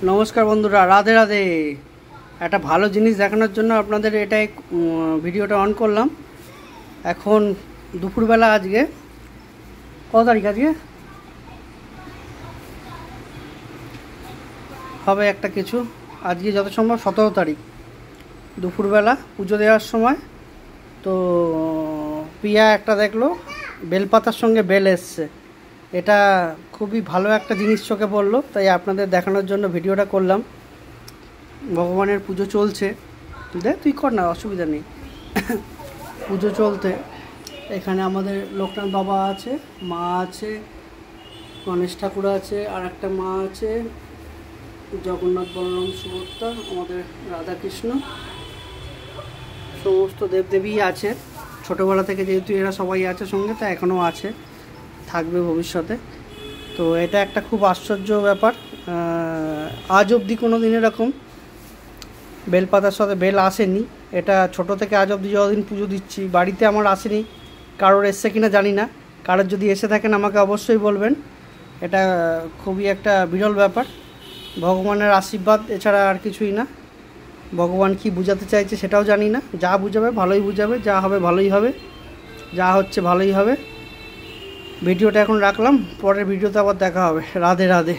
নমস্কার বন্ধুরা, রাধে রাধে। একটা ভালো জিনিস দেখানোর জন্য আপনাদের এটাই ভিডিওটা অন করলাম। এখন দুপুরবেলা, আজকে কত তারিখ? আজকে হবে একটা কিছু, আজকে যত সম্ভব 17 তারিখ। দুপুরবেলা পুজো দেওয়ার সময় তো পিয়া একটা দেখলো বেলপাতার সঙ্গে বেল এসছে। এটা খুবই ভালো একটা জিনিস চোখে পড়লো, তাই আপনাদের দেখানোর জন্য ভিডিওটা করলাম। ভগবানের পুজো চলছে, দেখ তুই কর না, অসুবিধা নেই। পুজো চলতে এখানে আমাদের লোকনাথ বাবা আছে, মা আছে, গণেশ ঠাকুর আছে, আর একটা মা আছে, জগন্নাথ, বলরাম, সুভদ্রা, আমাদের রাধাকৃষ্ণ, সমস্ত দেবদেবী আছে। ছোটোবেলা থেকে যেহেতু এরা সবাই আছে সঙ্গে, তা এখনও আছে, থাকবে ভবিষ্যতে। তো এটা একটা খুব আশ্চর্য ব্যাপার। আজ অবধি কোনো দিন এরকম বেলপাতার সাথে বেল আসেনি। এটা ছোট থেকে আজ অবধি যতদিন পুজো দিচ্ছি বাড়িতে আমার আসেনি। কারোর এসছে কিনা জানি না, কারোর যদি এসে থাকেন আমাকে অবশ্যই বলবেন। এটা খুবই একটা বিরল ব্যাপার, ভগবানের আশীর্বাদ, এছাড়া আর কিছুই না। ভগবান কি বুঝাতে চাইছে সেটাও জানি না। যা বুঝাবে ভালোই বুঝাবে, যা হবে ভালোই হবে, যা হচ্ছে ভালোই হবে। ভিডিওটা এখন রাখলাম, পরের ভিডিওতে আবার দেখা হবে। রাধে রাধে।